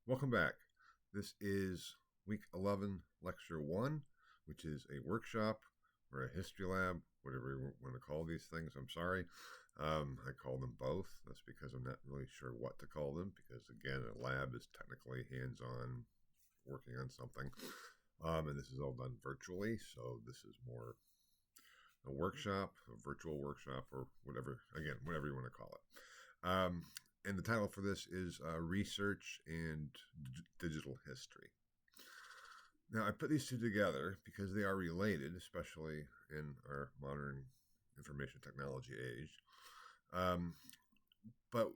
Welcome back. This is week 11, lecture 1, which is a workshop or a history lab, whatever you want to call these things. I'm sorry. I call them both. That's because I'm not really sure what to call them, because, again, a lab is technically hands-on working on something. And this is all done virtually, so this is more a workshop, a virtual workshop, or whatever, again, whatever you want to call it. And the title for this is Research and Digital History. Now, I put these two together because they are related, especially in our modern information technology age. But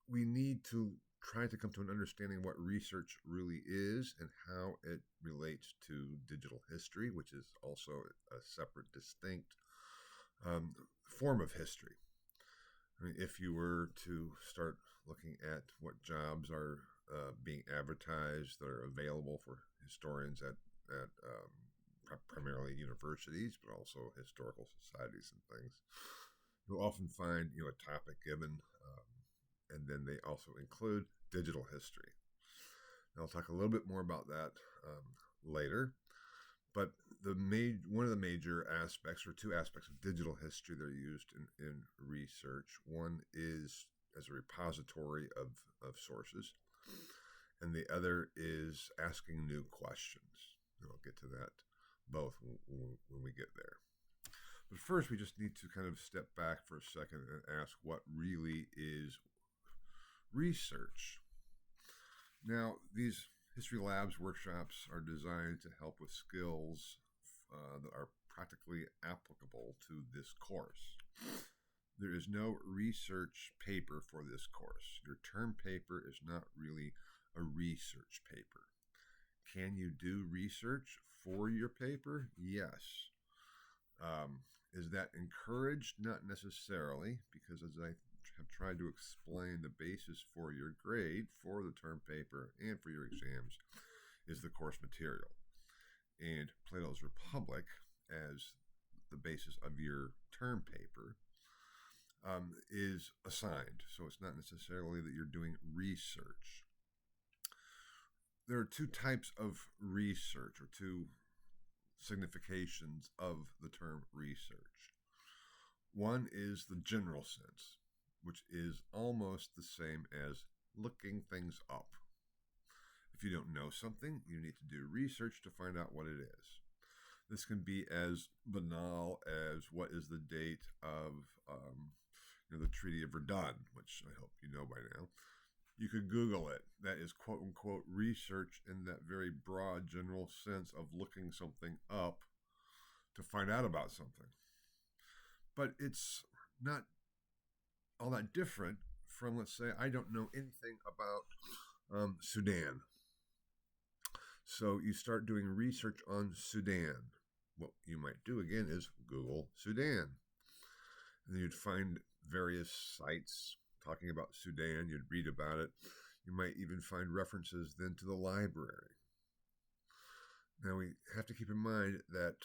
we need to try to come to an understanding of what research really is and how it relates to digital history, which is also a separate, distinct form of history. I mean, if you were to start looking at what jobs are being advertised that are available for historians at primarily universities, but also historical societies and things, you'll often find a topic given, and then they also include digital history. And I'll talk a little bit more about that later. But one of the major aspects, or two aspects of digital history that are used in research, one is as a repository of sources, and the other is asking new questions. And I'll get to that both when we get there. But first, we just need to kind of step back for a second and ask what really is research. Now, these history labs workshops are designed to help with skills that are practically applicable to this course. There is no research paper for this course. Your term paper is not really a research paper. Can you do research for your paper? Yes. Is that encouraged? Not necessarily, because as I have tried to explain, the basis for your grade for the term paper and for your exams is the course material. And Plato's Republic, as the basis of your term paper, is assigned. So it's not necessarily that you're doing research. There are two types of research, or two significations of the term research. One is the general sense, which is almost the same as looking things up. If you don't know something, you need to do research to find out what it is. This can be as banal as what is the date of the Treaty of Verdun, which I hope you know by now. You could Google it. That is quote-unquote research in that very broad general sense of looking something up to find out about something. But it's not all that different from, let's say, I don't know anything about Sudan. So you start doing research on Sudan. What you might do, again, is Google Sudan. And then you'd find various sites talking about Sudan. You'd read about it. You might even find references then to the library. Now, we have to keep in mind that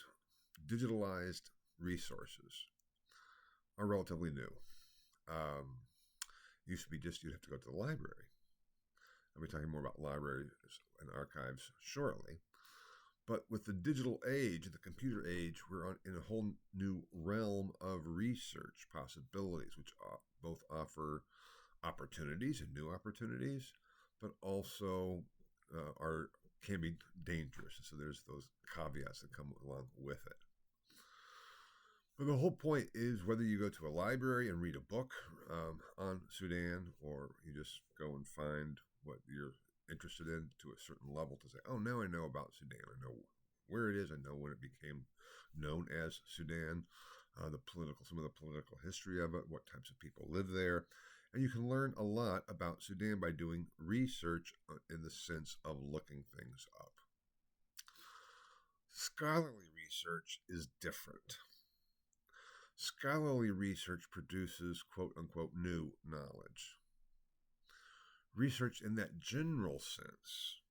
digitalized resources are relatively new. Used to be just you'd have to go to the library. I'll be talking more about libraries and archives shortly. But with the digital age, the computer age, we're in a whole new realm of research possibilities, which both offer opportunities and new opportunities, but also can be dangerous. And so there's those caveats that come along with it. But the whole point is whether you go to a library and read a book on Sudan, or you just go and find what you're interested in to a certain level to say, oh, now I know about Sudan. I know where it is. I know when it became known as Sudan, some of the political history of it, what types of people live there. And you can learn a lot about Sudan by doing research in the sense of looking things up. Scholarly research is different. Scholarly research produces quote-unquote new knowledge. Research in that general sense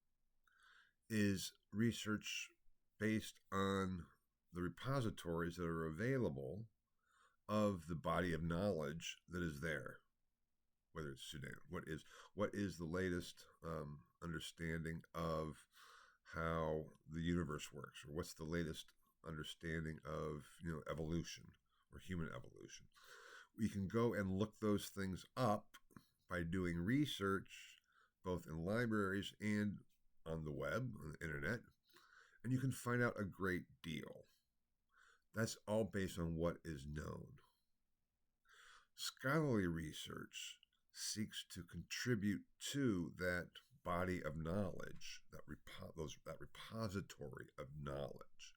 is research based on the repositories that are available of the body of knowledge that is there. whether it's Sudan. What is the latest understanding of how the universe works, or what's the latest understanding of evolution or human evolution? We can go and look those things up by doing research, both in libraries and on the web, on the internet, and you can find out a great deal. That's all based on what is known. Scholarly research seeks to contribute to that body of knowledge, that repository of knowledge.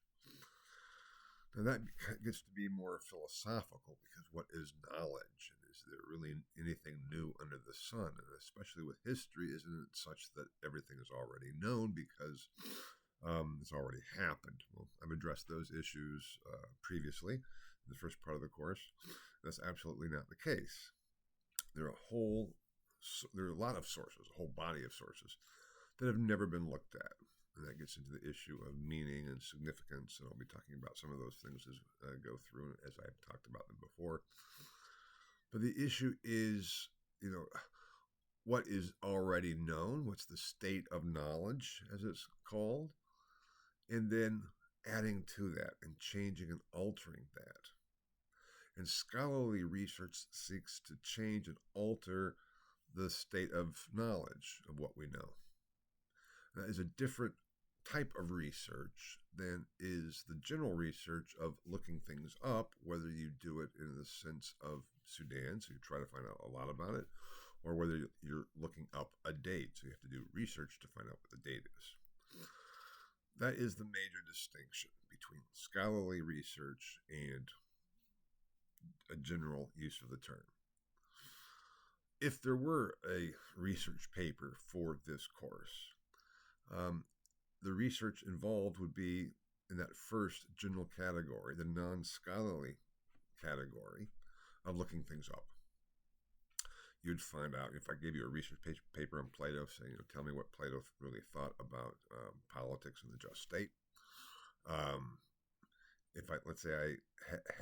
Now that gets to be more philosophical, because what is knowledge? And is there really anything new under the sun? And especially with history, isn't it such that everything is already known because it's already happened? Well, I've addressed those issues previously in the first part of the course. That's absolutely not the case. There are a lot of sources, a whole body of sources that have never been looked at. And that gets into the issue of meaning and significance, and I'll be talking about some of those things as I go through, as I've talked about them before. But the issue is, what is already known, what's the state of knowledge, as it's called, and then adding to that and changing and altering that. And scholarly research seeks to change and alter the state of knowledge of what we know. That is a different type of research than is the general research of looking things up, whether you do it in the sense of Sudan, so you try to find out a lot about it, or whether you're looking up a date, so you have to do research to find out what the date is. That is the major distinction between scholarly research and a general use of the term. If there were a research paper for this course, the research involved would be in that first general category, the non-scholarly category of looking things up. You'd find out, if I gave you a research paper on Plato, saying, tell me what Plato really thought about politics and the just state. Let's say I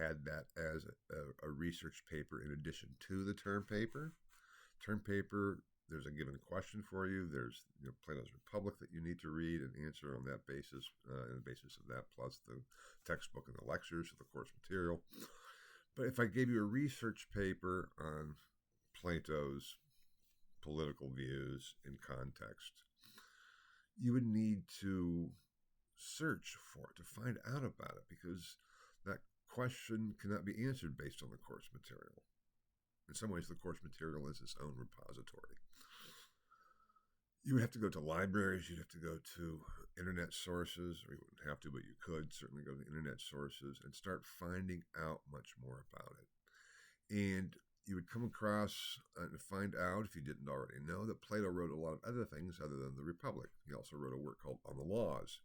had that as a research paper in addition to the term paper. There's a given question for you. There's Plato's Republic that you need to read and answer on that basis, and the basis of that, plus the textbook and the lectures of the course material. But if I gave you a research paper on Plato's political views in context, you would need to search for it, to find out about it, because that question cannot be answered based on the course material. In some ways, the course material is its own repository. You would have to go to libraries, you'd have to go to internet sources, or you wouldn't have to, but you could certainly go to internet sources and start finding out much more about it. And you would come across and find out, if you didn't already know, that Plato wrote a lot of other things other than the Republic. He also wrote a work called On the Laws.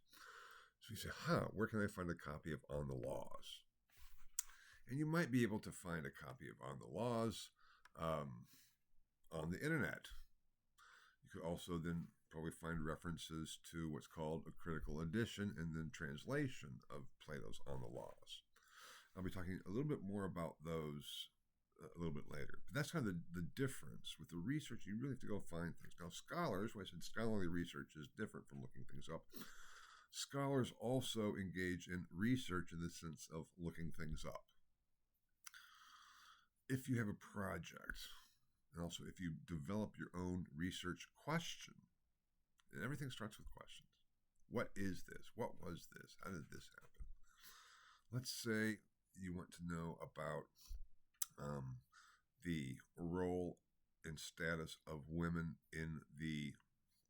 So you say, where can I find a copy of On the Laws? And you might be able to find a copy of On the Laws on the internet. You could also then probably find references to what's called a critical edition and then translation of Plato's On the Laws. I'll be talking a little bit more about those a little bit later. But that's kind of the difference. With the research, you really have to go find things. Now, scholars, when I said scholarly research is different from looking things up, scholars also engage in research in the sense of looking things up. If you have a project, and also if you develop your own research question, and everything starts with questions. What is this? What was this? How did this happen? Let's say you want to know about the role and status of women in the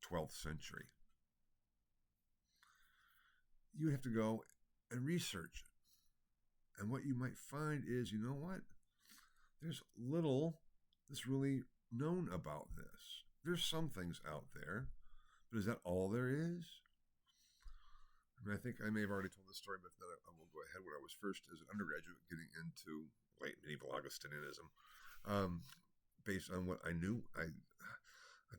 12th century. You have to go and research it. And what you might find is, there's little that's really known about this. There's some things out there, but is that all there is? I think I may have already told this story, but then I will go ahead. When I was first, as an undergraduate, getting into late medieval Augustinianism, based on what I knew, I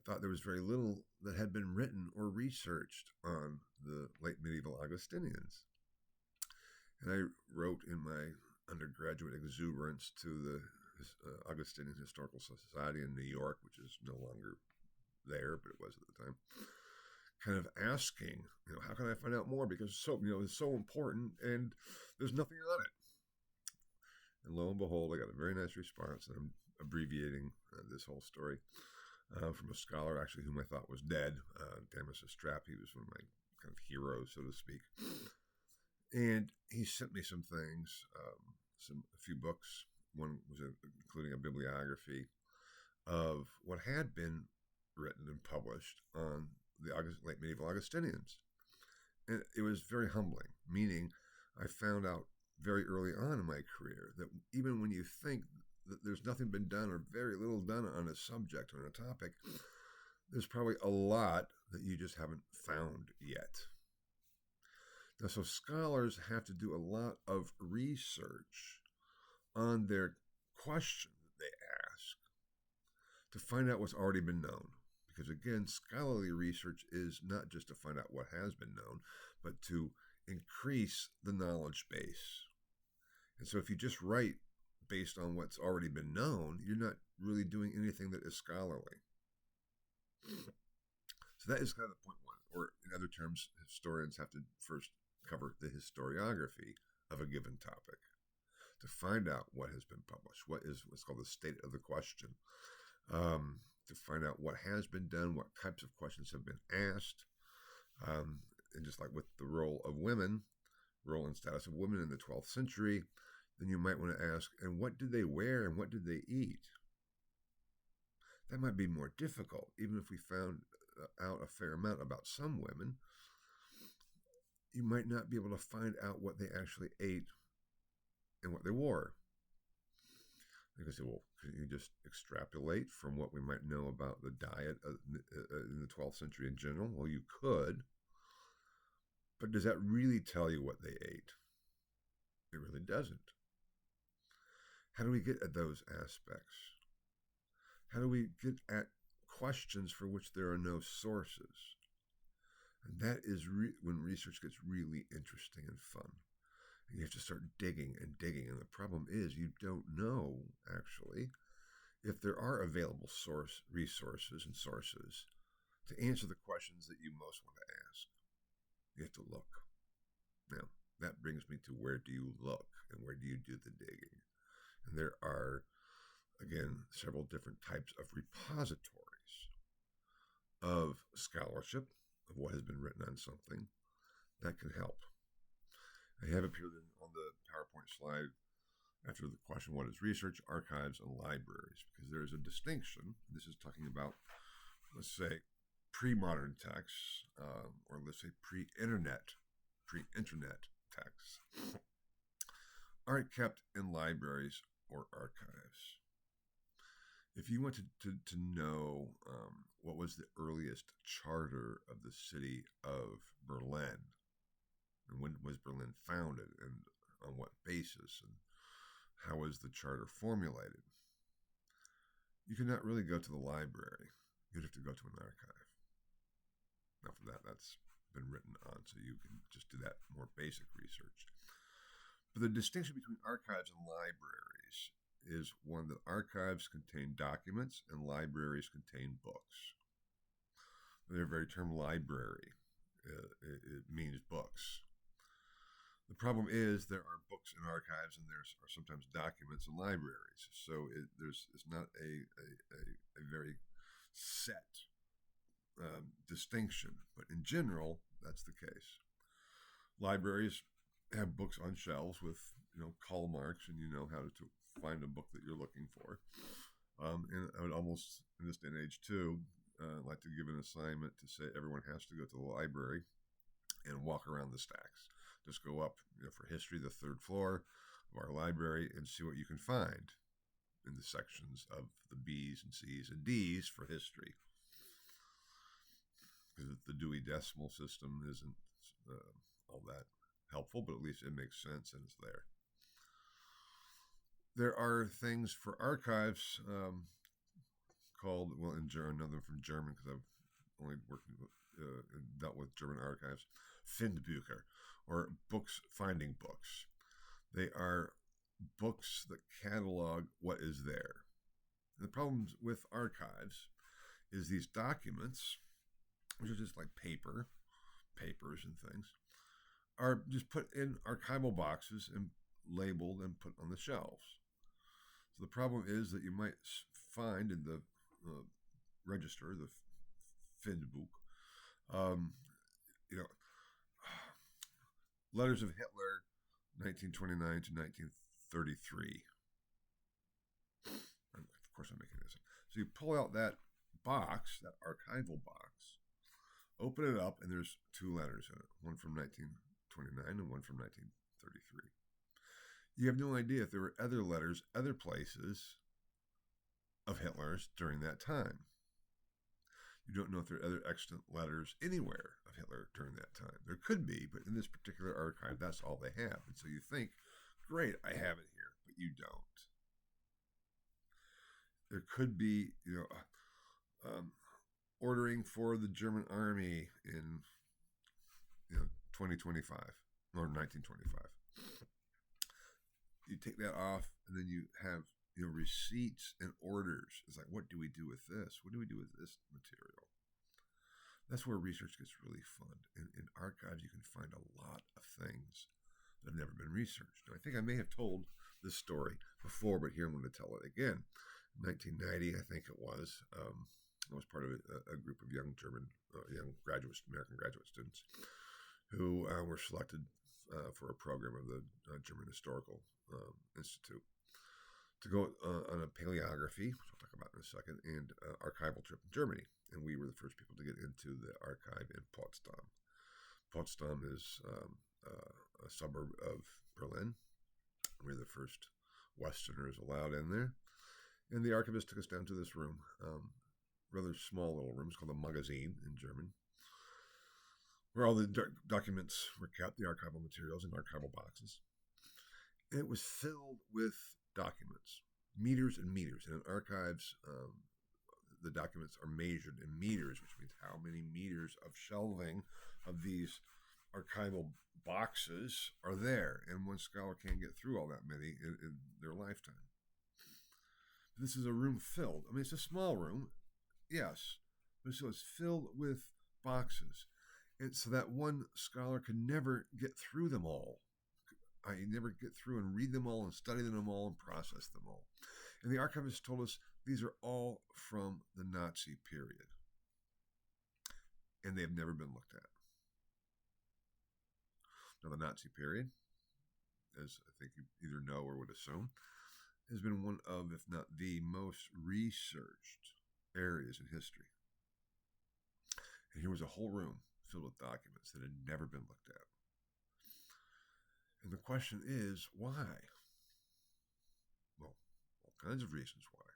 thought there was very little that had been written or researched on the late medieval Augustinians. And I wrote in my undergraduate exuberance to the Augustinian Historical Society in New York, which is no longer there, but it was at the time, kind of asking, how can I find out more? Because it's so important, and there's nothing on it. And lo and behold, I got a very nice response, and I'm abbreviating this whole story from a scholar, actually, whom I thought was dead, Damasus Strapp. He was one of my kind of heroes, so to speak. And he sent me some things, a few books. One was including a bibliography of what had been written and published on the late medieval Augustinians. And it was very humbling, meaning I found out very early on in my career that even when you think that there's nothing been done or very little done on a subject or on a topic, there's probably a lot that you just haven't found yet. Now, so scholars have to do a lot of research on their question that they ask to find out what's already been known. Because again, scholarly research is not just to find out what has been known, but to increase the knowledge base. And so if you just write based on what's already been known, you're not really doing anything that is scholarly. So that is kind of point one. Or in other terms, historians have to first cover the historiography of a given topic to find out what has been published, what is what's called the state of the question, to find out what has been done, what types of questions have been asked, and just like with the role and status of women in the 12th century, then you might want to ask, and what did they wear and what did they eat? That might be more difficult, even if we found out a fair amount about some women. You might not be able to find out what they actually ate and what they wore. You can say, well, can you just extrapolate from what we might know about the diet in the 12th century in general? Well, you could. But does that really tell you what they ate? It really doesn't. How do we get at those aspects? How do we get at questions for which there are no sources? And that is when research gets really interesting and fun. And you have to start digging and digging. And the problem is you don't know, actually, if there are available resources and sources to answer the questions that you most want to ask. You have to look. Now, that brings me to where do you look and where do you do the digging? And there are, again, several different types of repositories of scholarship, of what has been written on something, that can help. I have appeared on the PowerPoint slide after the question, what is research, archives, and libraries? Because there is a distinction. This is talking about, let's say, pre-modern texts, or let's say pre-internet texts, aren't kept in libraries or archives. If you wanted to know what was the earliest charter of the city of Berlin, and when was Berlin founded, and on what basis, and how was the charter formulated, you could not really go to the library. You'd have to go to an archive. Now for that, that's been written on, so you can just do that more basic research. But the distinction between archives and libraries is one that archives contain documents and libraries contain books. The very term library, it means books. The problem is there are books in archives and there are sometimes documents in libraries. So it's not a very set distinction, but in general, that's the case. Libraries have books on shelves with call marks, and you know how to find a book that you're looking for. And I would almost, in this day and age too, like to give an assignment to say everyone has to go to the library and walk around the stacks. Just go up, for history, the third floor of our library, and see what you can find in the sections of the B's and C's and D's for history. Because the Dewey Decimal System isn't all that helpful, but at least it makes sense and it's there. There are things for archives called, well, in German, another from German because I've only worked dealt with German archives, Findbücher, or books, finding books. They are books that catalog what is there. And the problems with archives is these documents, which are just like papers and things, are just put in archival boxes and labeled and put on the shelves. So the problem is that you might find in the register, the Findbuch, um, you know, letters of Hitler, 1929 to 1933. And of course, I'm making this up. So you pull out that box, that archival box, open it up, and there's two letters in it, one from 1929 and one from 1933. You have no idea if there were other letters, other places of Hitler's during that time. You don't know if there are other extant letters anywhere of Hitler during that time. There could be, but in this particular archive, that's all they have. And so you think, great, I have it here, but you don't. There could be, ordering for the German army in 2025 or 1925. You take that off, and then you have receipts and orders. It's like, what do we do with this? What do we do with this material? That's where research gets really fun. In archives, you can find a lot of things that have never been researched. Now, I think I may have told this story before, but here I'm going to tell it again. 1990, I think it was. I was part of a group of young American graduate students who were selected for a program of the German Historical Institute to go on a paleography, which I'll talk about in a second, and archival trip in Germany. And we were the first people to get into the archive in Potsdam. Potsdam is a suburb of Berlin. We were the first Westerners allowed in there. And the archivist took us down to this room, rather small little room. It's called a Magazin in German, where all the documents were kept, the archival materials in archival boxes. And it was filled with documents, meters and meters. And in archives, the documents are measured in meters, which means how many meters of shelving of these archival boxes are there. And one scholar can't get through all that many in their lifetime. This is a room filled. I mean, it's a small room, yes, but so it's filled with boxes. And so that one scholar could never get through them all. I never get through and read them all and study them all and process them all. And the archivist told us these are all from the Nazi period. And they have never been looked at. Now, the Nazi period, as I think you either know or would assume, has been one of, if not the most researched areas in history. And here was a whole room filled with documents that had never been looked at. And the question is, why? Well, all kinds of reasons why.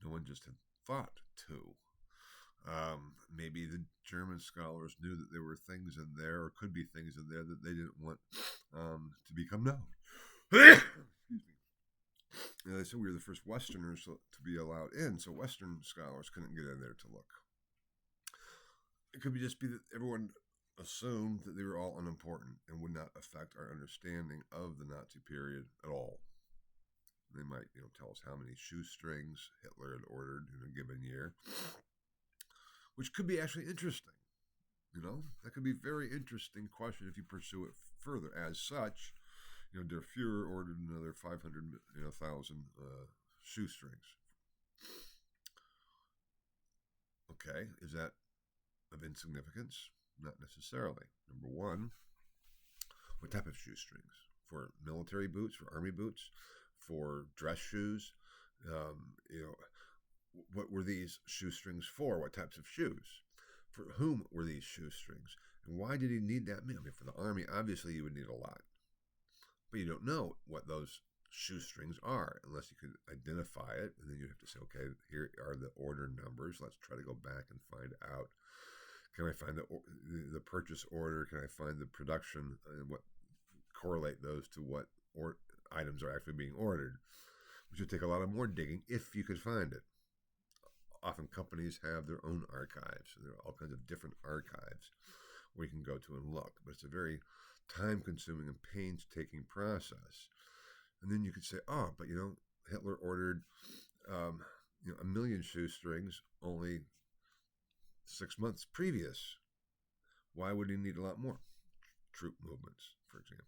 No one just had thought to. Maybe the German scholars knew that there were things in there, or could be things in there, that they didn't want to become known. Excuse me. They said we were the first Westerners to be allowed in, so Western scholars couldn't get in there to look. It could just be that everyone assumed that they were all unimportant and would not affect our understanding of the Nazi period at all. They might, tell us how many shoestrings Hitler had ordered in a given year, which could be actually interesting. That could be a very interesting question if you pursue it further. As such, Der Fuhrer ordered another 500,000 shoestrings. Okay, is that of insignificance? Not necessarily. Number one, what type of shoestrings? For military boots, for army boots, for dress shoes? What were these shoestrings for? What types of shoes? For whom were these shoestrings? And why did he need that many? I mean, for the army, obviously you would need a lot. But you don't know what those shoestrings are unless you could identify it. And then you have to say, okay, here are the order numbers. Let's try to go back and find out. Can I find the purchase order? Can I find the production and correlate those to what items are actually being ordered? Which would take a lot of more digging if you could find it. Often companies have their own archives. So there are all kinds of different archives where you can go to and look. But it's a very time-consuming and painstaking process. And then you could say, oh, but Hitler ordered, um, 1 million shoestrings only 6 months previous. Why would he need a lot more? Troop movements, for example,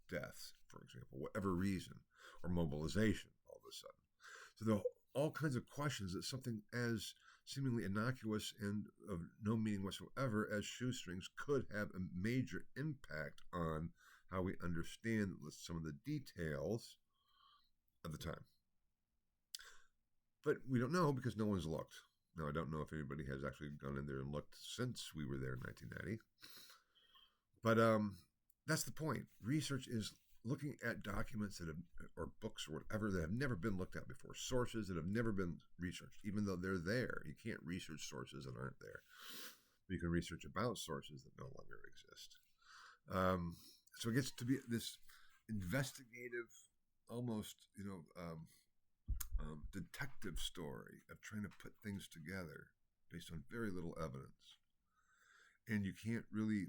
deaths, for example, whatever reason, or mobilization all of a sudden. So there are all kinds of questions that something as seemingly innocuous and of no meaning whatsoever as shoestrings could have a major impact on how we understand some of the details of the time. But we don't know because no one's looked. Now, I don't know if anybody has actually gone in there and looked since we were there in 1990. But that's the point. Research is looking at documents that have, or books or whatever, that have never been looked at before, sources that have never been researched, even though they're there. You can't research sources that aren't there. But you can research about sources that no longer exist. So it gets to be this investigative, almost, detective story of trying to put things together based on very little evidence. And you can't really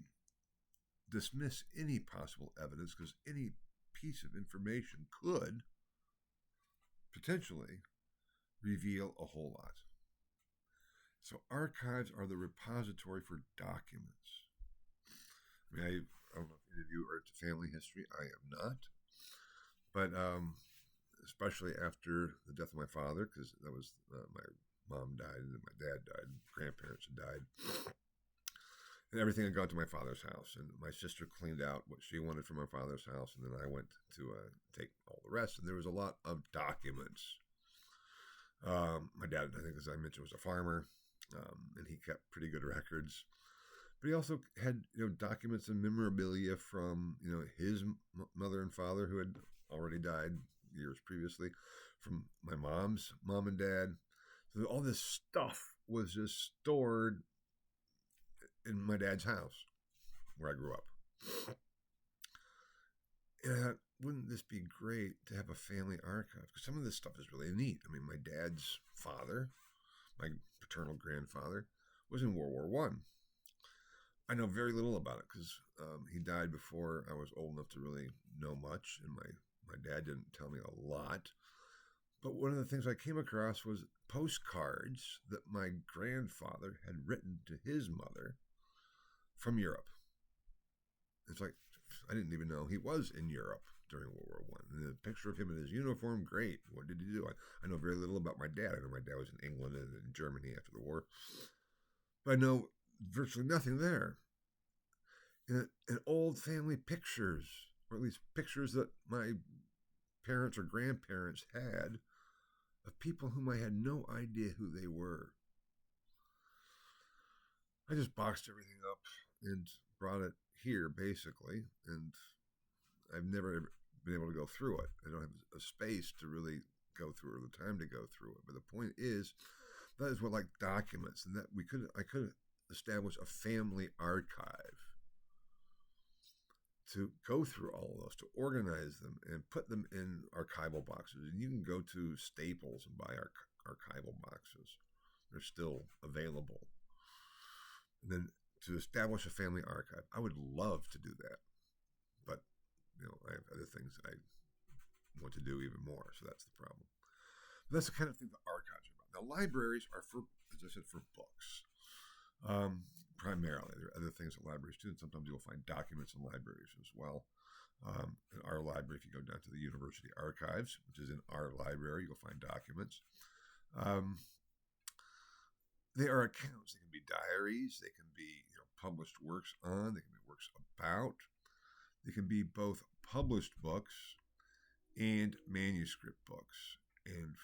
dismiss any possible evidence because any piece of information could potentially reveal a whole lot. So archives are the repository for documents. I mean, I don't know if any of you are into family history. I am not. But especially after the death of my father, because that was my mom died and then my dad died, grandparents had died. And everything had gone to my father's house. And my sister cleaned out what she wanted from my father's house. And then I went to take all the rest. And there was a lot of documents. My dad, I think, as I mentioned, was a farmer. And he kept pretty good records. But he also had, documents and memorabilia from, his mother and father who had already died years previously, from my mom's mom and dad. So all this stuff was just stored in my dad's house where I grew up. And wouldn't this be great to have a family archive? Because some of this stuff is really neat. I mean, my dad's father, my paternal grandfather, was in World War One. I know very little about it because he died before I was old enough to really know much, and my dad didn't tell me a lot. But one of the things I came across was postcards that my grandfather had written to his mother from Europe. It's like, I didn't even know he was in Europe during World War One. And the picture of him in his uniform, great. What did he do? I know very little about my dad. I know my dad was in England and in Germany after the war. But I know virtually nothing there. And old family pictures, or at least pictures that my parents or grandparents had of people whom I had no idea who they were. I just boxed everything up and brought it here, basically, and I've never been able to go through it. I don't have a space to really go through, or the time to go through it. But the point is, that is what, like, documents, and that I could establish a family archive to go through all of those, to organize them and put them in archival boxes. And you can go to Staples and buy archival boxes. They're still available. And then to establish a family archive, I would love to do that. But, I have other things that I want to do even more, so that's the problem. But that's the kind of thing the archives are about. Now, libraries are for, as I said, for books. Primarily. There are other things at libraries too, and sometimes you'll find documents in libraries as well. In our library, if you go down to the University Archives, which is in our library, you'll find documents. They are accounts. They can be diaries. They can be published works on. They can be works about. They can be both published books and manuscript books. And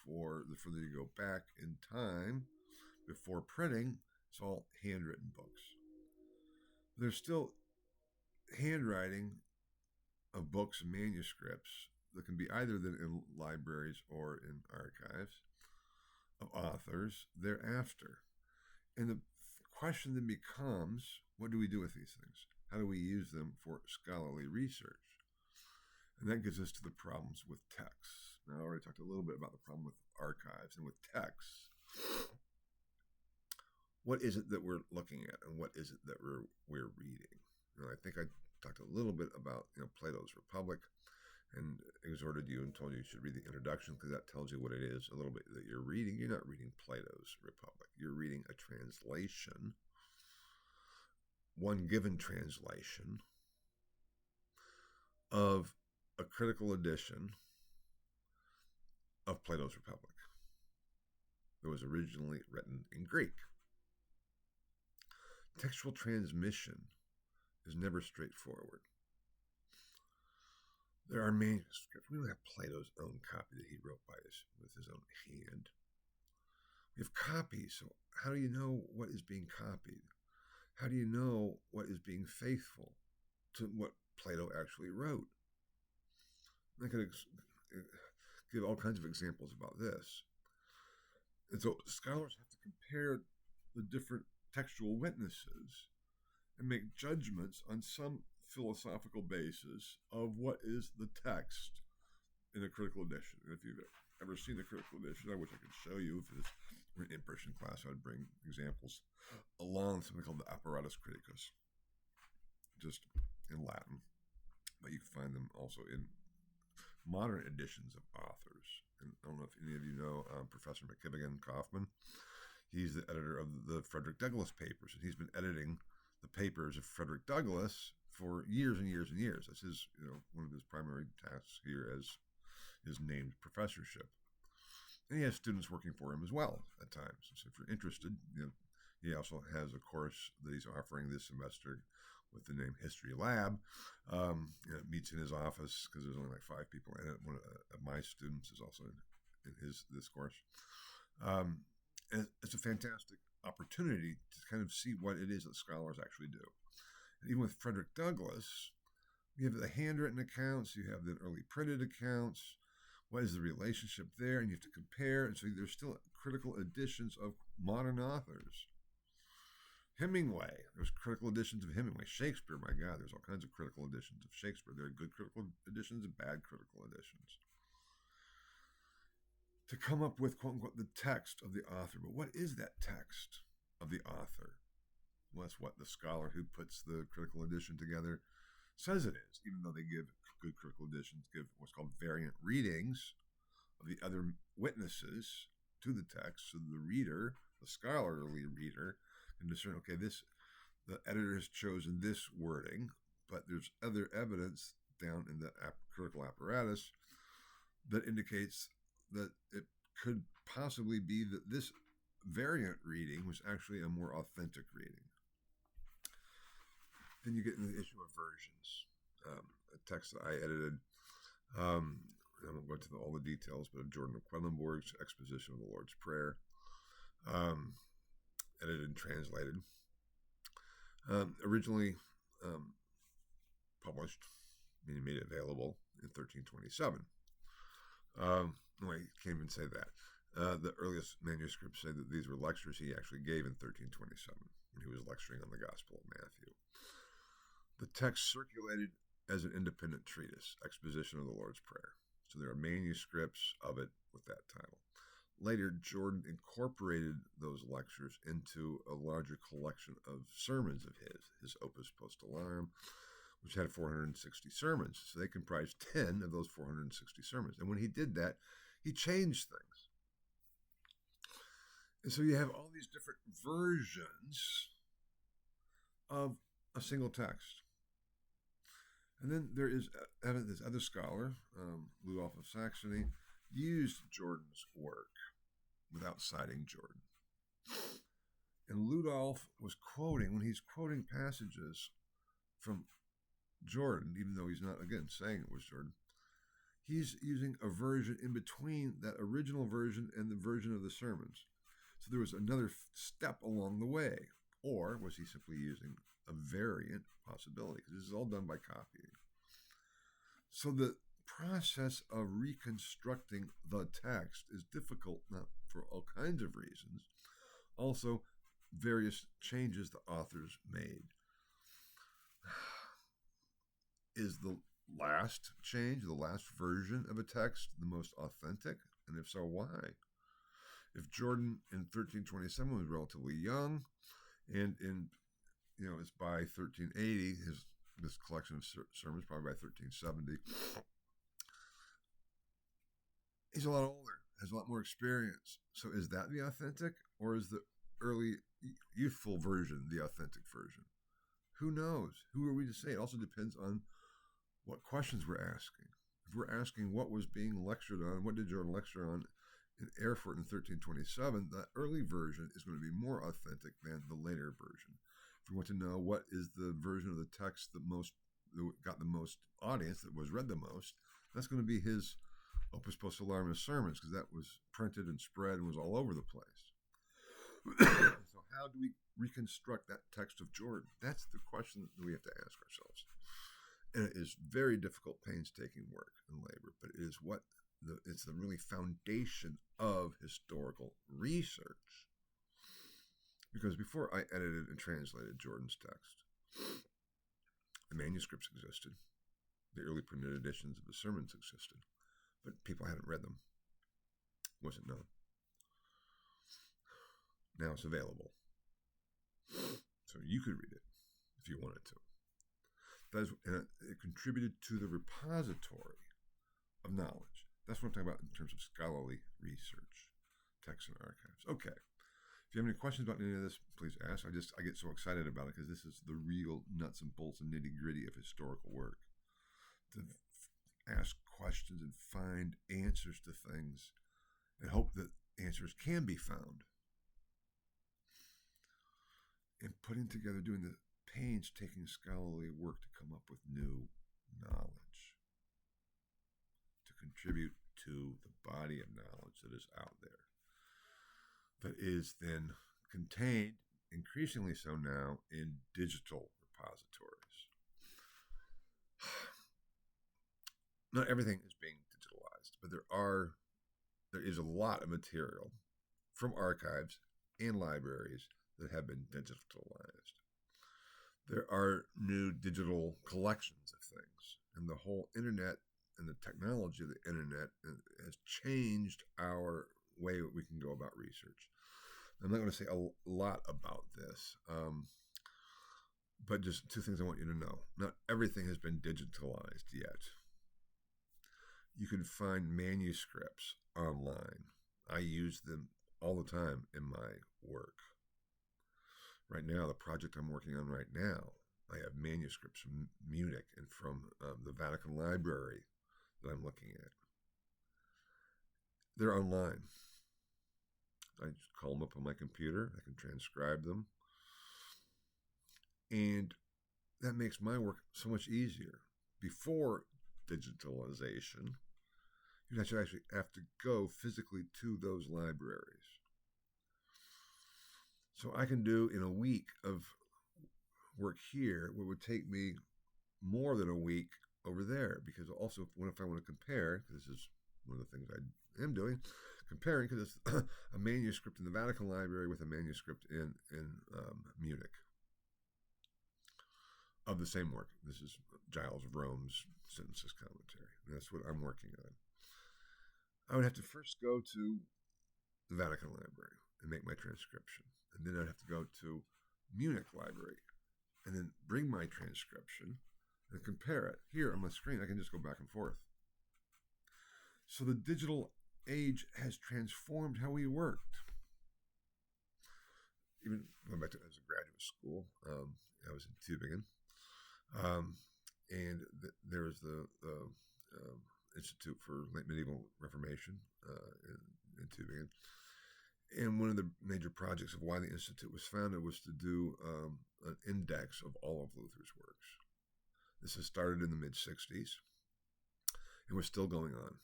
for the further you go back in time, before printing, it's all handwritten books. There's still handwriting of books and manuscripts that can be either in libraries or in archives of authors thereafter. And the question then becomes, what do we do with these things? How do we use them for scholarly research? And that gets us to the problems with texts. Now, I already talked a little bit about the problem with archives and with texts. What is it that we're looking at, and what is it that we're reading? I think I talked a little bit about Plato's Republic and exhorted you and told you should read the introduction because that tells you what it is a little bit that you're reading. You're not reading Plato's Republic. You're reading a translation, one given translation of a critical edition of Plato's Republic that was originally written in Greek. Textual transmission is never straightforward. There are manuscripts. We don't have Plato's own copy that he wrote with his own hand. We have copies, so how do you know what is being copied? How do you know what is being faithful to what Plato actually wrote? I could give all kinds of examples about this. And so scholars have to compare the different textual witnesses and make judgments on some philosophical basis of what is the text in a critical edition. And if you've ever seen a critical edition, I wish I could show you. If it's an in-person class, I would bring examples along, something called the Apparatus Criticus, just in Latin. But you can find them also in modern editions of authors. And I don't know if any of you know Professor McKibben Kaufman. He's the editor of the Frederick Douglass papers, and he's been editing the papers of Frederick Douglass for years and years and years. That's his, one of his primary tasks here as his named professorship. And he has students working for him as well at times. So if you're interested, he also has a course that he's offering this semester with the name History Lab. It meets in his office because there's only like 5 people in it. One of my students is also in this course. And it's a fantastic opportunity to kind of see what it is that scholars actually do. And even with Frederick Douglass, you have the handwritten accounts, you have the early printed accounts. What is the relationship there? And you have to compare. And so there's still critical editions of modern authors. Hemingway, there's critical editions of Hemingway. Shakespeare, my God, there's all kinds of critical editions of Shakespeare. There are good critical editions and bad critical editions. To come up with, quote unquote, the text of the author. But what is that text of the author? Well, that's what the scholar who puts the critical edition together says it is, even though they give good critical editions, give what's called variant readings of the other witnesses to the text, so the reader, the scholarly reader, can discern, okay, the editor has chosen this wording, but there's other evidence down in the critical apparatus that indicates that it could possibly be that this variant reading was actually a more authentic reading. Then you get into the issue of versions. A text that I edited, I won't go into all the details, but of Jordan of Quedlinburg's exposition of the Lord's Prayer, edited and translated. Originally published, meaning made available in 1327. No, I can't even say that. The earliest manuscripts say that these were lectures he actually gave in 1327 when he was lecturing on the Gospel of Matthew. The text circulated as an independent treatise, Exposition of the Lord's Prayer. So there are manuscripts of it with that title. Later, Jordan incorporated those lectures into a larger collection of sermons of his Opus Postularum, which had 460 sermons. So they comprised 10 of those 460 sermons. And when he did that, he changed things. And so you have all these different versions of a single text. And then there is this other scholar, Ludolf of Saxony, used Jordan's work without citing Jordan. And Ludolf was quoting, when he's quoting passages from Jordan, even though he's not, again, saying it was Jordan, he's using a version in between that original version and the version of the sermons. So there was another step along the way. Or was he simply using a variant possibility? Because this is all done by copying. So the process of reconstructing the text is difficult, not for all kinds of reasons. Also, various changes the authors made. Is the last change, the last version of a text, the most authentic? And if so, why? If Jordan in 1327 was relatively young, and it's by 1380, this collection of sermons, probably by 1370, He's a lot older, has a lot more experience. So is that the authentic, or is the early youthful version the authentic version? Who knows? Who are we to say? It also depends on what questions we're asking. If we're asking what was being lectured on, what did Jordan lecture on in Erfurt in 1327, the early version is going to be more authentic than the later version. If we want to know what is the version of the text that got the most audience, that was read the most, that's going to be his Opus Postularis sermons, because that was printed and spread and was all over the place. So how do we reconstruct that text of Jordan? That's the question that we have to ask ourselves. And it is very difficult, painstaking work and labor, but it is it's the really foundation of historical research. Because before I edited and translated Jordan's text, the manuscripts existed. The early printed editions of the sermons existed, but people hadn't read them. It wasn't known. Now it's available. So you could read it if you wanted to. And it contributed to the repository of knowledge. That's what I'm talking about in terms of scholarly research, texts and archives. Okay. If you have any questions about any of this, please ask. I get so excited about it because this is the real nuts and bolts and nitty gritty of historical work. To ask questions and find answers to things and hope that answers can be found. And putting together, doing the painstaking scholarly work to come up with new knowledge, to contribute to the body of knowledge that is out there, that is then contained, increasingly so now, in digital repositories. Not everything is being digitalized, but there is a lot of material from archives and libraries that have been digitalized. There are new digital collections of things, and the whole internet and the technology of the internet has changed our way that we can go about research. I'm not going to say a lot about this, but just two things I want you to know. Not everything has been digitalized yet. You can find manuscripts online. I use them all the time in my work. Right now, the project I'm working on right now, I have manuscripts from Munich and from the Vatican Library that I'm looking at. They're online. I just call them up on my computer. I can transcribe them. And that makes my work so much easier. Before digitalization, you'd actually have to go physically to those libraries. So I can do in a week of work here what would take me more than a week over there, because also if I want to compare, because this is one of the things I am doing, comparing, because it's a manuscript in the Vatican Library with a manuscript in Munich of the same work. This is Giles of Rome's Synthesis Commentary. And that's what I'm working on. I would have to first go to the Vatican Library and make my transcription. And then I'd have to go to Munich Library and then bring my transcription and compare it. Here on my screen, I can just go back and forth. So the digital age has transformed how we worked. Even going back to as a graduate school, I was in Tübingen, and there was the Institute for Late Medieval Reformation in Tübingen. And one of the major projects of why the Institute was founded was to do an index of all of Luther's works. This has started in the mid-60s, and we're still going on.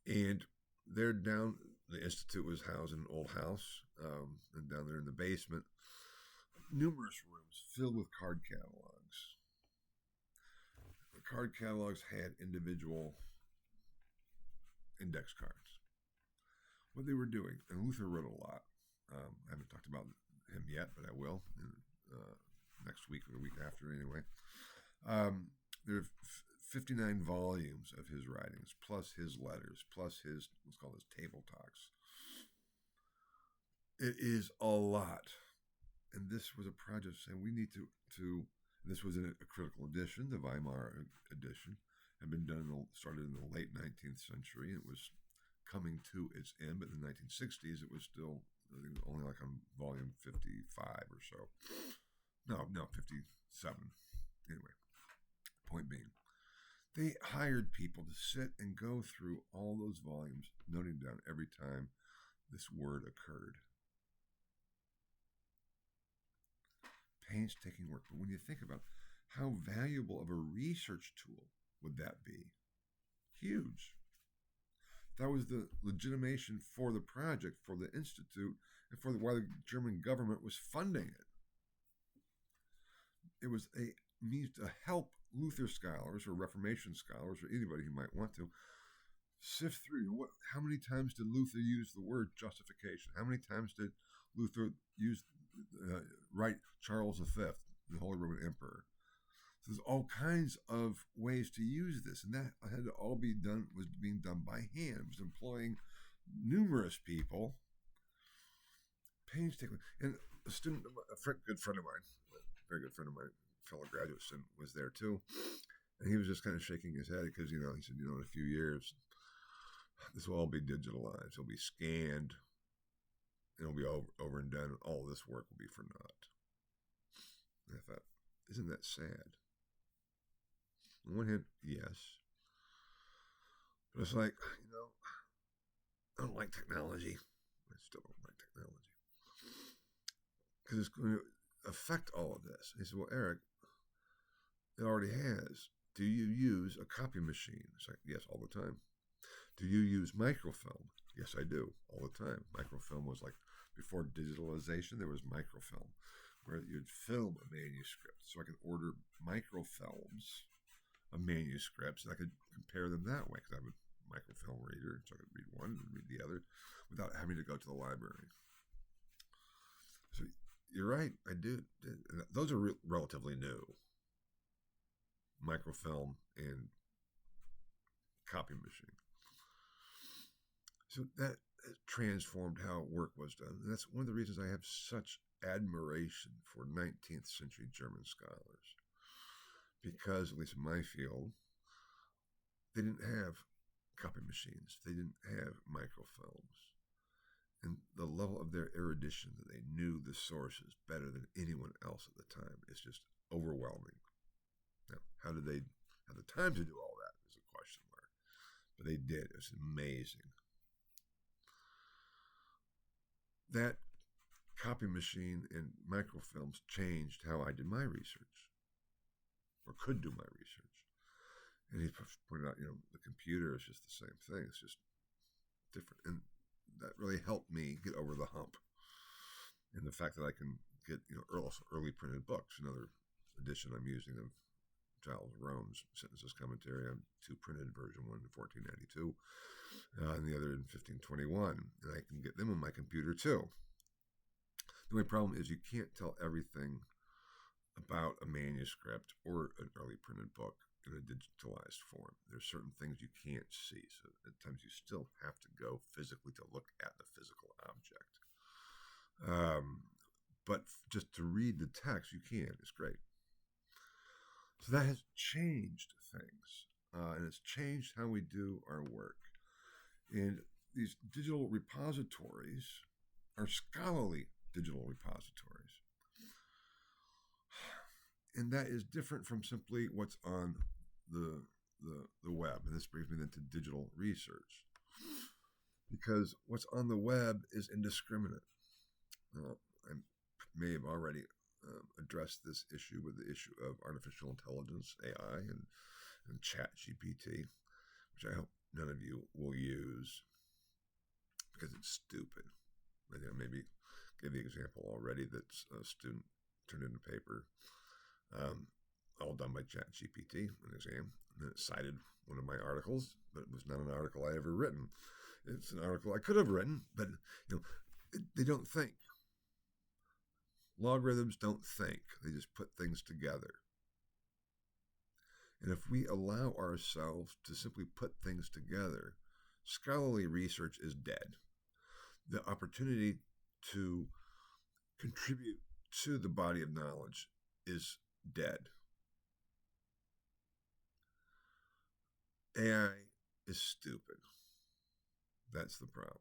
And they're down, the Institute was housed in an old house, and down there in the basement, numerous rooms filled with card catalogs. The card catalogs had individual index cards. What they were doing, and Luther wrote a lot. I haven't talked about him yet, but I will next week or the week after anyway. There are 59 volumes of his writings, plus his letters, plus his what's called his table talks. It is a lot. And this was a project saying we need to this was a critical edition, the Weimar edition, had been done, started in the late 19th century. It was coming to its end, but in the 1960s, it was still only like on volume 55 or so. No, 57. Anyway, point being, they hired people to sit and go through all those volumes, noting down every time this word occurred. Painstaking work. But when you think about how valuable of a research tool would that be? Huge. That was the legitimation for the project, for the institute, and for why the German government was funding it. It was a means to help Luther scholars or Reformation scholars or anybody who might want to sift through. How many times did Luther use the word justification? How many times did Luther use write Charles V, the Holy Roman Emperor? So there's all kinds of ways to use this, and that had to all be done, was being done by hand. It was employing numerous people, painstakingly. And a student, good friend of mine, a very good friend of mine, fellow graduate student, was there too, and he was just kind of shaking his head because he said, in a few years, this will all be digitalized. It'll be scanned. It'll be over and done. All this work will be for naught. And I thought, isn't that sad? On one hand, yes. But it's like, I don't like technology. I still don't like technology. Because it's going to affect all of this. He said, well, Eric, it already has. Do you use a copy machine? It's like, yes, all the time. Do you use microfilm? Yes, I do, all the time. Microfilm was like, before digitalization, there was microfilm, where you'd film a manuscript. So I could order microfilms of manuscripts, and I could compare them that way, because I have a microfilm reader, so I could read one and read the other without having to go to the library. So you're right, I did. Those are relatively new. Microfilm and copy machine. So that transformed how work was done. And that's one of the reasons I have such admiration for 19th century German scholars. Because, at least in my field, they didn't have copy machines. They didn't have microfilms. And the level of their erudition, that they knew the sources better than anyone else at the time, is just overwhelming. Now, how did they have the time to do all that is a question mark. But they did. It was amazing. That copy machine and microfilms changed how I did my research, or could do my research. And he pointed out, the computer is just the same thing. It's just different. And that really helped me get over the hump. And the fact that I can get, early printed books. Another edition I'm using of Giles Rome's Sentences Commentary. I'm two printed, version 1 in 1492, and the other in 1521. And I can get them on my computer too. The only problem is you can't tell everything about a manuscript or an early printed book in a digitalized form. There's certain things you can't see, so at times you still have to go physically to look at the physical object. But just to read the text, you can. It's great. So that has changed things, and it's changed how we do our work. And these digital repositories are scholarly digital repositories. And that is different from simply what's on the web. And this brings me then to digital research. Because what's on the web is indiscriminate. I may have already addressed this issue with the issue of artificial intelligence, AI, and ChatGPT, which I hope none of you will use because it's stupid. Maybe give the example already that a student turned in a paper, all done by ChatGPT, an exam, and then it cited one of my articles, but it was not an article I ever written. It's an article I could have written, but they don't think. Logarithms don't think. They just put things together. And if we allow ourselves to simply put things together, scholarly research is dead. The opportunity to contribute to the body of knowledge is dead. AI is stupid. That's the problem.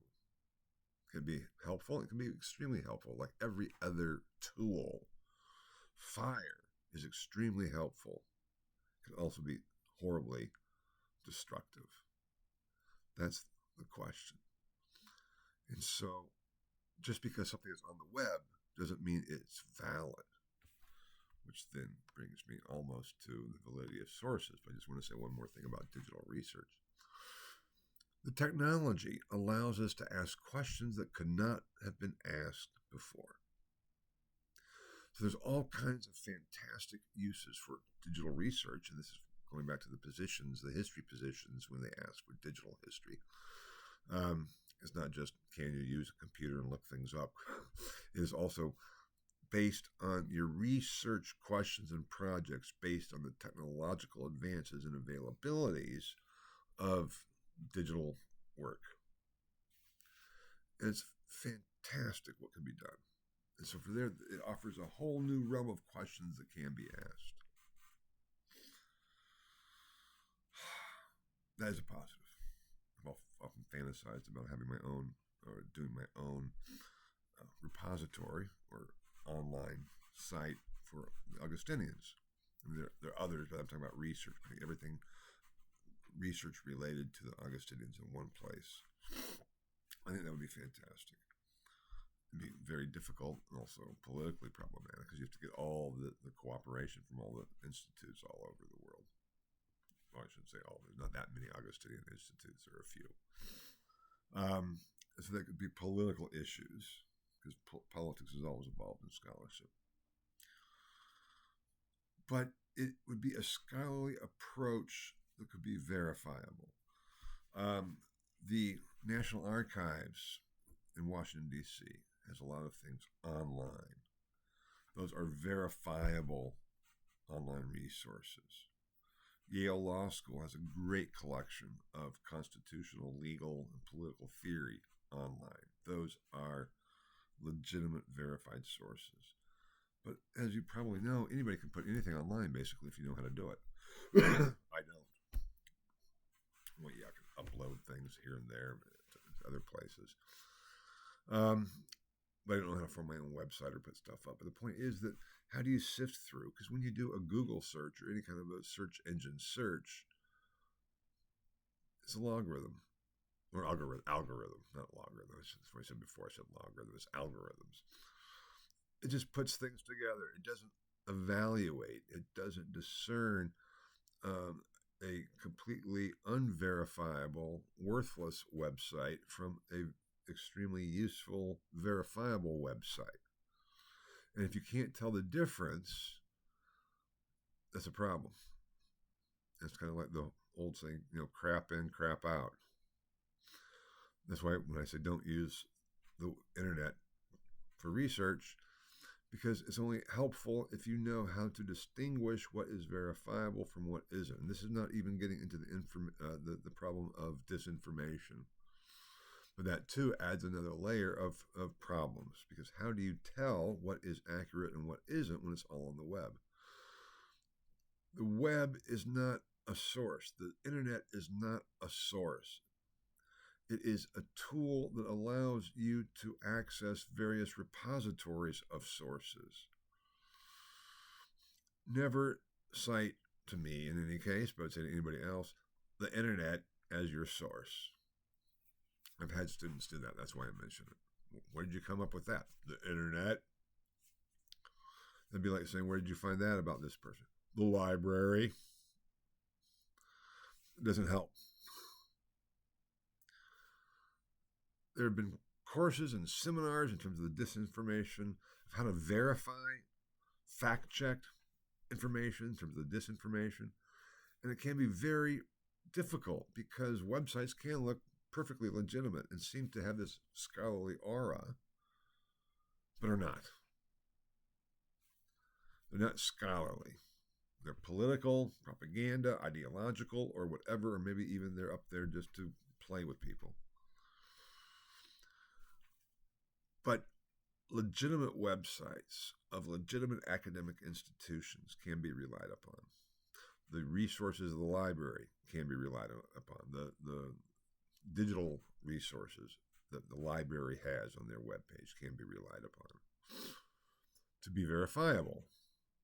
It can be helpful. It can be extremely helpful, like every other tool. Fire is extremely helpful. It can also be horribly destructive. That's the question. And so, just because something is on the web doesn't mean it's valid, which then brings me almost to the validity of sources. But I just want to say one more thing about digital research. The technology allows us to ask questions that could not have been asked before. So there's all kinds of fantastic uses for digital research, and this is going back to the positions, the history positions when they ask for digital history. It's not just can you use a computer and look things up. It is also based on your research questions and projects based on the technological advances and availabilities of digital work. And it's fantastic what can be done. And so for there, it offers a whole new realm of questions that can be asked. That is a positive. I've often fantasized about having my own, or doing my own repository or online site for the Augustinians. I mean, there are others, but I'm talking about research, putting everything research related to the Augustinians in one place. I think that would be fantastic. It'd be very difficult and also politically problematic because you have to get all the cooperation from all the institutes all over the world. Well, I shouldn't say all. There's not that many Augustinian institutes. There are a few. So that could be political issues because politics is always involved in scholarship. But it would be a scholarly approach that could be verifiable. The National Archives in Washington, D.C. has a lot of things online. Those are verifiable online resources. Yale Law School has a great collection of constitutional, legal, and political theory online. Those are legitimate, verified sources. But as you probably know, anybody can put anything online, basically, if you know how to do it. I don't. Well, yeah, I can upload things here and there to other places. But I don't know how to form my own website or put stuff up. But the point is that how do you sift through? Because when you do a Google search or any kind of a search engine search, it's a logarithm. Or algorithm, not logarithm. That's what I said before. I said logarithm. It's algorithms. It just puts things together. It doesn't evaluate. It doesn't discern a completely unverifiable, worthless website from a extremely useful, verifiable website. And if you can't tell the difference, that's a problem. It's kind of like the old saying, crap in, crap out. That's why when I say don't use the internet for research, because it's only helpful if you know how to distinguish what is verifiable from what isn't. And this is not even getting into the problem of disinformation. But that too adds another layer of problems, because how do you tell what is accurate and what isn't when it's all on the web? The web is not a source. The internet is not a source. It is a tool that allows you to access various repositories of sources. Never cite to me, in any case, but I'd say to anybody else, the internet as your source. I've had students do that. That's why I mention it. Where did you come up with that? The internet. That'd be like saying, where did you find that about this person? The library. It doesn't help. There have been courses and seminars in terms of the disinformation, of how to verify, fact-check information in terms of the disinformation. And it can be very difficult because websites can look perfectly legitimate and seem to have this scholarly aura, but are not. They're not scholarly. They're political, propaganda, ideological, or whatever, or maybe even they're up there just to play with people. But legitimate websites of legitimate academic institutions can be relied upon. The resources of the library can be relied upon. The digital resources that the library has on their webpage can be relied upon to be verifiable.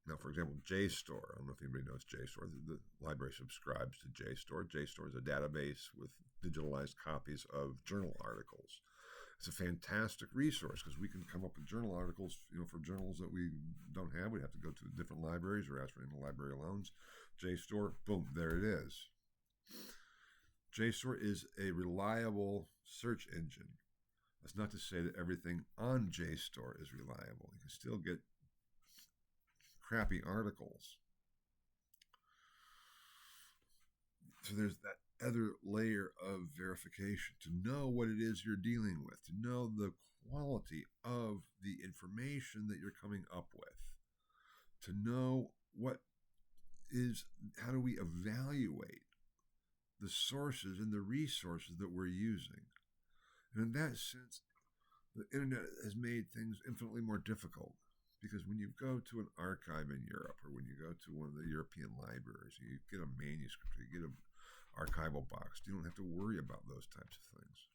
Now, for example, JSTOR. I don't know if anybody knows JSTOR. The library subscribes to JSTOR. JSTOR is a database with digitalized copies of journal articles. It's a fantastic resource because we can come up with journal articles, for journals that we don't have. We have to go to different libraries or ask for interlibrary loans. JSTOR, boom, there it is. JSTOR is a reliable search engine. That's not to say that everything on JSTOR is reliable. You can still get crappy articles. So there's that other layer of verification to know what it is you're dealing with, to know the quality of the information that you're coming up with, to know how do we evaluate the sources and the resources that we're using. And in that sense, the internet has made things infinitely more difficult, because when you go to an archive in Europe, or when you go to one of the European libraries, you get a manuscript, you get an archival box, you don't have to worry about those types of things.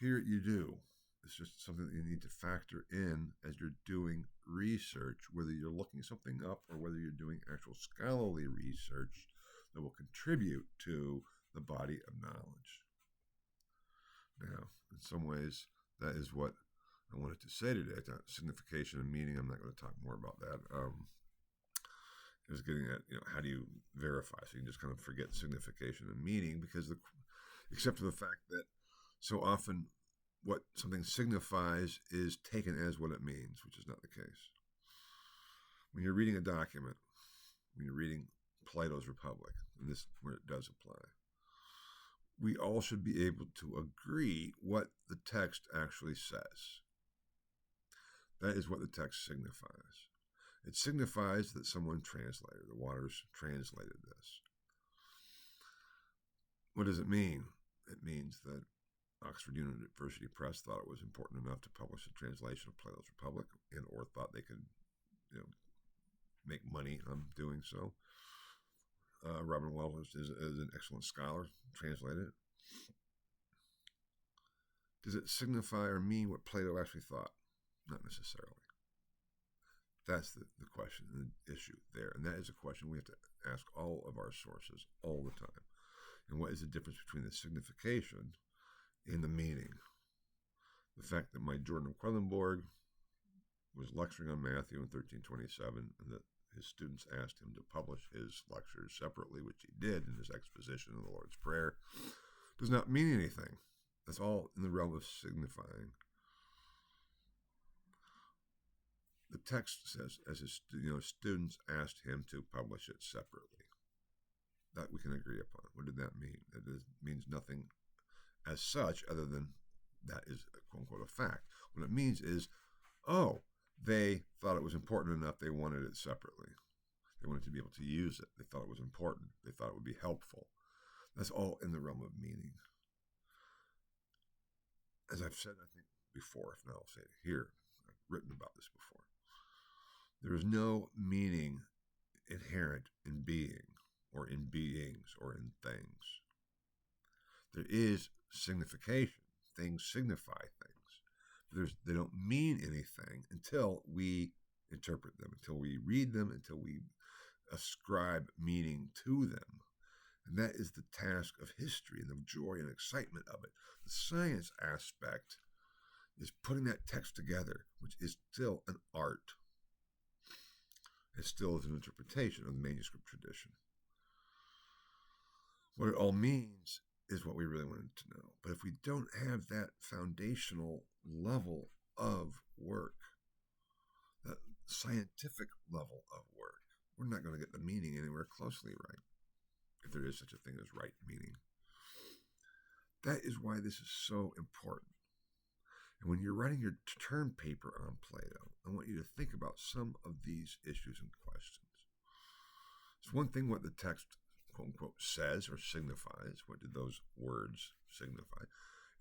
Here you do. It's just something that you need to factor in as you're doing research, whether you're looking something up or whether you're doing actual scholarly research that will contribute to the body of knowledge. Now, in some ways, that is what I wanted to say today. Signification and meaning, I'm not going to talk more about that. I was getting at, how do you verify? So you can just kind of forget signification and meaning, because except for the fact that so often what something signifies is taken as what it means, which is not the case. When you're reading a document, when you're reading Plato's Republic, and this is where it does apply, we all should be able to agree what the text actually says. That is what the text signifies. It signifies that someone translated, the Waters translated this. What does it mean? It means that Oxford University Press thought it was important enough to publish a translation of Plato's Republic, or thought they could, make money on doing so. Robin Wells is an excellent scholar, translated it. Does it signify or mean what Plato actually thought? Not necessarily. That's the question and the issue there. And that is a question we have to ask all of our sources all the time. And what is the difference between the signification and the meaning? The fact that my Jordan of Quellenborg was lecturing on Matthew in 1327, and that his students asked him to publish his lectures separately, which he did in his exposition of the Lord's Prayer, does not mean anything. That's all in the realm of signifying. The text says, as his students asked him to publish it separately. That we can agree upon. What did that mean? It means nothing as such, other than that is a quote-unquote a fact. What it means is, they thought it was important enough, they wanted it separately. They wanted to be able to use it. They thought it was important. They thought it would be helpful. That's all in the realm of meaning. As I've said, I think, before, if not, I'll say it here. I've written about this before. There is no meaning inherent in being, or in beings, or in things. There is signification. Things signify things. They don't mean anything until we interpret them, until we read them, until we ascribe meaning to them. And that is the task of history and the joy and excitement of it. The science aspect is putting that text together, which is still an art. It still is an interpretation of the manuscript tradition. What it all means is what we really wanted to know. But if we don't have that foundational level of work, that scientific level of work, we're not going to get the meaning anywhere closely right, if there is such a thing as right meaning. That is why this is so important. And when you're writing your term paper on Plato, I want you to think about some of these issues and questions. It's one thing what the text, quote unquote, says or signifies. What did those words signify?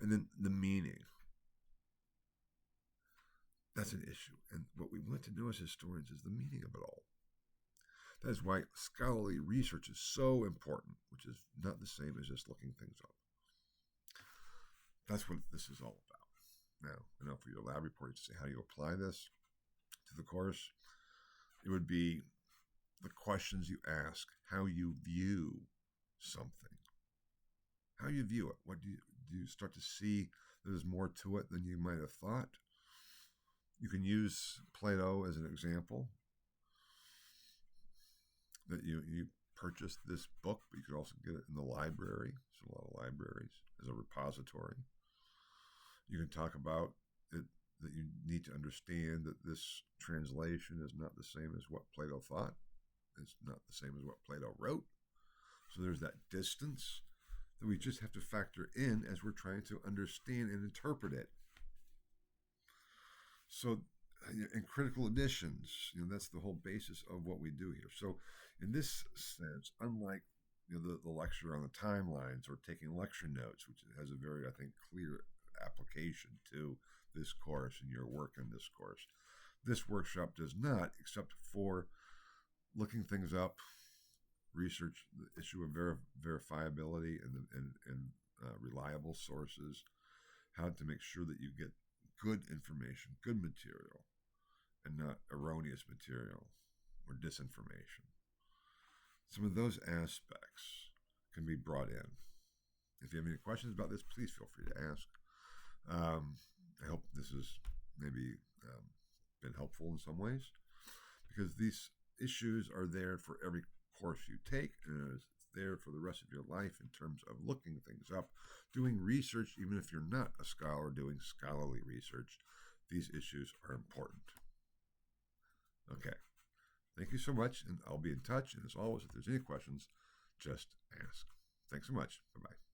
And then the meaning. That's an issue. And what we want to know as historians is the meaning of it all. That is why scholarly research is so important, which is not the same as just looking things up. That's what this is all about. Now, for your lab report to say how you apply this to the course, it would be the questions you ask, how you view something, how you view it. What do you start to see that there's more to it than you might have thought? You can use Plato as an example. That you purchased this book, but you could also get it in the library. There's a lot of libraries as a repository. You can talk about it, that you need to understand that this translation is not the same as what Plato thought. It's not the same as what Plato wrote. So there's that distance that we just have to factor in as we're trying to understand and interpret it. So in critical editions, that's the whole basis of what we do here. So in this sense, unlike the lecture on the timelines or taking lecture notes, which has a very, I think, clear application to this course and your work in this course, this workshop does not, except for looking things up, research the issue of verifiability and reliable sources, how to make sure that you get good information, good material, and not erroneous material or disinformation. Some of those aspects can be brought in. If you have any questions about this, please feel free to ask. I hope this has maybe been helpful in some ways, because these issues are there for every course you take, and it's there for the rest of your life in terms of looking things up, doing research. Even if you're not a scholar doing scholarly research, these issues are important. Okay, thank you so much, and I'll be in touch. And as always, if there's any questions, just ask. Thanks so much. Bye-bye.